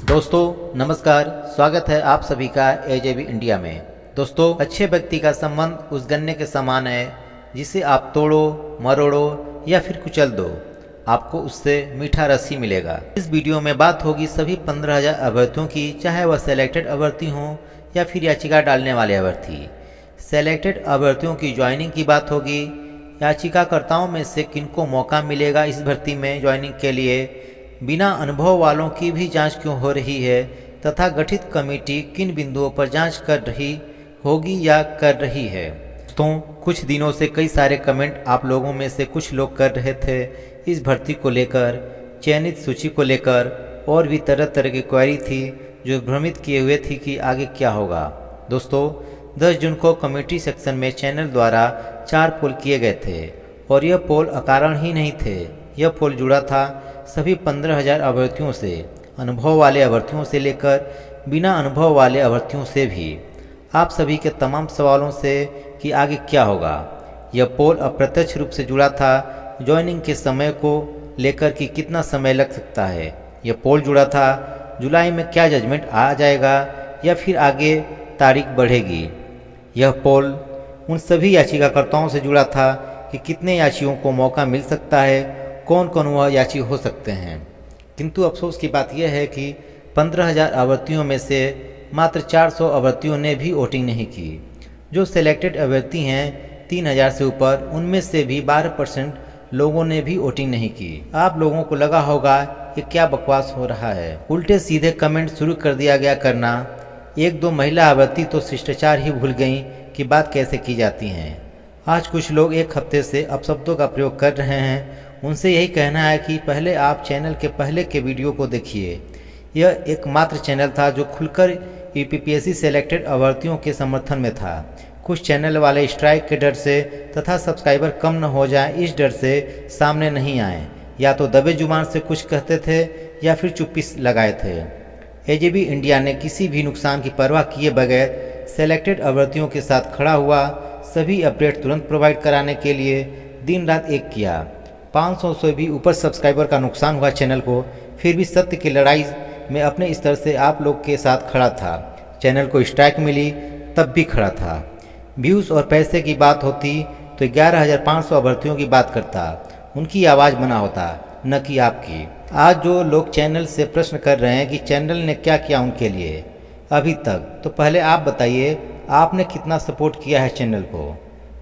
दोस्तों नमस्कार, स्वागत है आप सभी का एजेबी इंडिया में। दोस्तों, अच्छे व्यक्ति का संबंध उस गन्ने के समान है जिसे आप तोड़ो, मरोड़ो या फिर कुचल दो, आपको उससे मीठा रस ही मिलेगा। इस वीडियो में बात होगी सभी 15,000 अभ्यर्थियों की, चाहे वह सेलेक्टेड अभ्यर्थी हों या फिर याचिका डालने वाले अभ्यर्थी। सेलेक्टेड अभ्यर्थियों की ज्वाइनिंग की बात होगी। याचिकाकर्ताओं में से किनको मौका मिलेगा इस भर्ती में ज्वाइनिंग के लिए, बिना अनुभव वालों की भी जांच क्यों हो रही है तथा गठित कमेटी किन बिंदुओं पर जांच कर रही होगी या कर रही है। तो कुछ दिनों से कई सारे कमेंट आप लोगों में से कुछ लोग कर रहे थे इस भर्ती को लेकर, चयनित सूची को लेकर, और भी तरह तरह की क्वेरी थी जो भ्रमित किए हुए थी कि आगे क्या होगा। दोस्तों, 10 जून को कमेटी सेक्शन में चैनल द्वारा 4 पोल किए गए थे और यह पोल अकारण ही नहीं थे। यह पोल जुड़ा था सभी 15,000 अभ्यर्थियों से, अनुभव वाले अभ्यर्थियों से लेकर बिना अनुभव वाले अभ्यर्थियों से भी। आप सभी के तमाम सवालों से कि आगे क्या होगा। यह पोल अप्रत्यक्ष रूप से जुड़ा था ज्वाइनिंग के समय को लेकर कि कितना समय लग सकता है। यह पोल जुड़ा था जुलाई में क्या जजमेंट आ जाएगा या फिर आगे तारीख बढ़ेगी। यह पोल उन सभी याचिकाकर्ताओं से जुड़ा था कि कितने याचियों को मौका मिल सकता है, कौन कौन वह याची हो सकते हैं। किंतु अफसोस की बात यह है कि 15,000 अभ्यर्थियों में से मात्र 400 अभ्यर्थियों ने भी वोटिंग नहीं की। जो सिलेक्टेड अभ्यर्थी हैं 3,000 से ऊपर, उनमें से भी 12% लोगों ने भी वोटिंग नहीं की। आप लोगों को लगा होगा कि क्या बकवास हो रहा है, उल्टे सीधे कमेंट शुरू कर दिया गया करना। एक दो महिला अभ्यर्थी तो शिष्टाचार ही भूल गईं कि बात कैसे की जाती हैं। आज कुछ लोग एक हफ्ते से अपशब्दों का प्रयोग कर रहे हैं। उनसे यही कहना है कि पहले आप चैनल के पहले के वीडियो को देखिए। यह एकमात्र चैनल था जो खुलकर यूपीपीएससी सेलेक्टेड अभ्यर्थियों के समर्थन में था। कुछ चैनल वाले स्ट्राइक के डर से तथा सब्सक्राइबर कम न हो जाए इस डर से सामने नहीं आए, या तो दबे जुबान से कुछ कहते थे या फिर चुप्पी लगाए थे। एजेबी इंडिया ने किसी भी नुकसान की परवाह किए बगैर सेलेक्टेड अभ्यर्थियों के साथ खड़ा हुआ, सभी अपडेट तुरंत प्रोवाइड कराने के लिए दिन रात एक किया। 500 से भी ऊपर सब्सक्राइबर का नुकसान हुआ चैनल को, फिर भी सत्य की लड़ाई में अपने स्तर से आप लोग के साथ खड़ा था। चैनल को स्ट्राइक मिली तब भी खड़ा था। व्यूज़ और पैसे की बात होती तो 11,500 अभ्यर्थियों की बात करता, उनकी आवाज़ बना होता, न कि आपकी। आज जो लोग चैनल से प्रश्न कर रहे हैं कि चैनल ने क्या किया उनके लिए अभी तक, तो पहले आप बताइए आपने कितना सपोर्ट किया है चैनल को।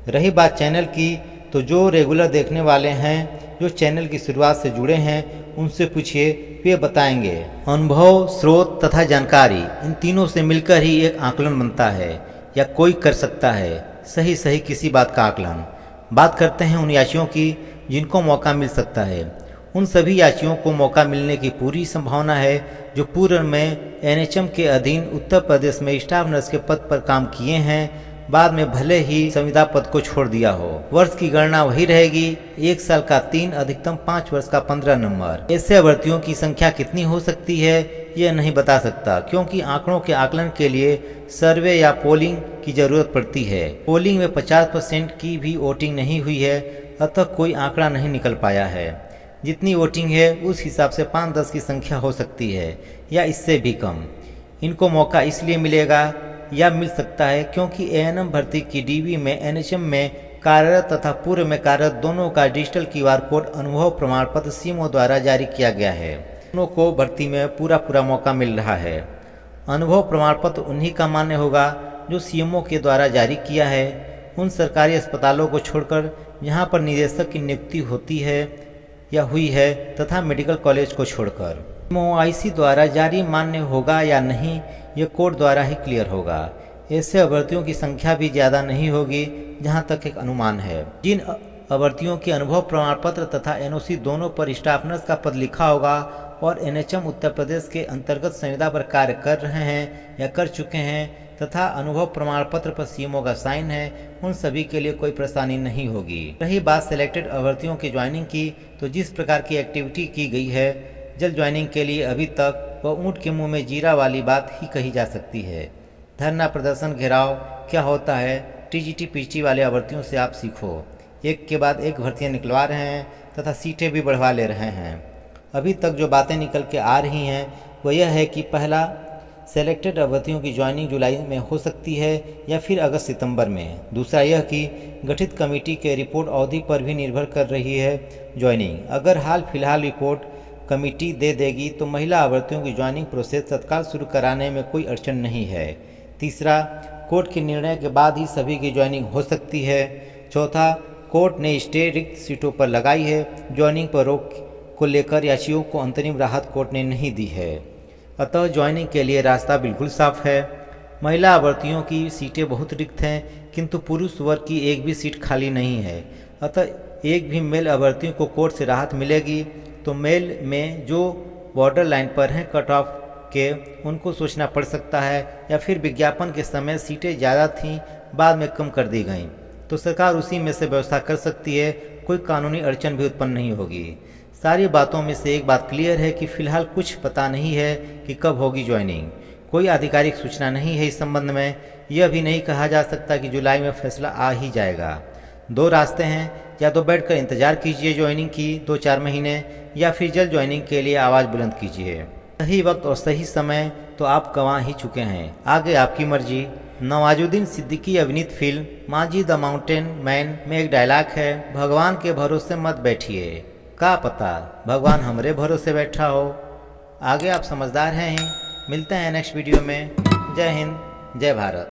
रही बात चैनल की, तो जो रेगुलर देखने वाले हैं, जो चैनल की शुरुआत से जुड़े हैं, उनसे पूछिए, वे बताएंगे। अनुभव, स्रोत तथा जानकारी, इन तीनों से मिलकर ही एक आकलन बनता है या कोई कर सकता है सही किसी बात का आकलन। बात करते हैं उन याचियों की जिनको मौका मिल सकता है। उन सभी याचियों को मौका मिलने की पूरी संभावना है जो पूर्व में एनएचएम के अधीन उत्तर प्रदेश में स्टाफ नर्स के पद पर काम किए हैं, बाद में भले ही संविदा पद को छोड़ दिया हो। वर्ष की गणना वही रहेगी, 1 साल का 3, अधिकतम 5 वर्ष का 15 नंबर। ऐसे अभ्यर्थियों की संख्या कितनी हो सकती है यह नहीं बता सकता, क्योंकि आंकड़ों के आकलन के लिए सर्वे या पोलिंग की जरूरत पड़ती है। पोलिंग में 50% की भी वोटिंग नहीं हुई है, अतः कोई आंकड़ा नहीं निकल पाया है। जितनी वोटिंग है उस हिसाब से 5-10 की संख्या हो सकती है या इससे भी कम। इनको मौका इसलिए मिलेगा या मिल सकता है क्योंकि एएनएम भर्ती की डीबी में एनएचएम में कार्यरत तथा पूर्व में कार्यरत दोनों का डिजिटल क्यूआर कोड अनुभव प्रमाण पत्र सीएमओ द्वारा जारी किया गया है। दोनों को भर्ती में पूरा मौका मिल रहा है। अनुभव प्रमाण पत्र उन्हीं का मान्य होगा जो सीएमओ के द्वारा जारी किया है, उन सरकारी अस्पतालों को छोड़कर जहाँ पर निदेशक की नियुक्ति होती है या हुई है, तथा मेडिकल कॉलेज को छोड़कर। एमओआईसी द्वारा जारी मान्य होगा या नहीं, यह कोर्ट द्वारा ही क्लियर होगा। ऐसे अभ्यर्थियों की संख्या भी ज़्यादा नहीं होगी, जहां तक एक अनुमान है। जिन अभ्यर्थियों के अनुभव प्रमाण पत्र तथा एनओसी दोनों पर स्टाफ नर्स का पद लिखा होगा और एनएचएम उत्तर प्रदेश के अंतर्गत संविदा पर कार्य कर रहे हैं या कर चुके हैं तथा अनुभव प्रमाण पत्र पर सीएमओ का साइन है, उन सभी के लिए कोई परेशानी नहीं होगी। रही बात सिलेक्टेड अभ्यर्थियों की ज्वाइनिंग की, तो जिस प्रकार की एक्टिविटी की गई है जल्द ज्वाइनिंग के लिए, अभी तक वह ऊँट के मुंह में जीरा वाली बात ही कही जा सकती है। धरना प्रदर्शन, घेराव क्या होता है, टीजीटी पीजी वाले अभ्यर्थियों से आप सीखो। एक के बाद एक भर्तियाँ निकलवा रहे हैं तथा सीटें भी बढ़वा ले रहे हैं। अभी तक जो बातें निकल के आ रही हैं वो यह है कि पहला, सेलेक्टेड अभ्यर्थियों की ज्वाइनिंग जुलाई में हो सकती है या फिर अगस्त सितंबर में। दूसरा यह कि गठित कमेटी के रिपोर्ट अवधि पर भी निर्भर कर रही है ज्वाइनिंग। अगर हाल फिलहाल रिपोर्ट कमेटी दे देगी तो महिला अभ्यर्थियों की ज्वाइनिंग प्रोसेस तत्काल शुरू कराने में कोई अड़चन नहीं है। तीसरा, कोर्ट के निर्णय के बाद ही सभी की ज्वाइनिंग हो सकती है। चौथा, कोर्ट ने स्टे रिक्त सीटों पर लगाई है। ज्वाइनिंग पर रोक को लेकर याचियों को अंतरिम राहत कोर्ट ने नहीं दी है। अतः ज्वाइनिंग के लिए रास्ता बिल्कुल साफ है। महिला अभ्यर्थियों की सीटें बहुत रिक्त हैं, किंतु पुरुष वर्ग की एक भी सीट खाली नहीं है। अतः एक भी मेल अभ्यर्थियों को कोर्ट से राहत मिलेगी तो मेल में जो बॉर्डर लाइन पर हैं कट ऑफ के, उनको सोचना पड़ सकता है, या फिर विज्ञापन के समय सीटें ज़्यादा थीं बाद में कम कर दी गईं तो सरकार उसी में से व्यवस्था कर सकती है, कोई कानूनी अड़चन भी उत्पन्न नहीं होगी। सारी बातों में से एक बात क्लियर है कि फिलहाल कुछ पता नहीं है कि कब होगी ज्वाइनिंग। कोई आधिकारिक सूचना नहीं है इस संबंध में। यह भी नहीं कहा जा सकता कि जुलाई में फैसला आ ही जाएगा। दो रास्ते हैं, या तो बैठकर इंतजार कीजिए ज्वाइनिंग की 2-4 महीने, या फिर जल्द ज्वाइनिंग के लिए आवाज़ बुलंद कीजिए। सही वक्त और सही समय तो आप गंवा ही चुके हैं, आगे आपकी मर्जी। नवाजुद्दीन सिद्दीकी अभिनीत film Manjhi the mountain man में एक डायलॉग है, भगवान के भरोसे मत बैठिए, का पता भगवान हमरे भरोसे बैठा हो। आगे आप समझदार हैं ही। मिलते हैं नेक्स्ट वीडियो में। जय हिंद, जय भारत।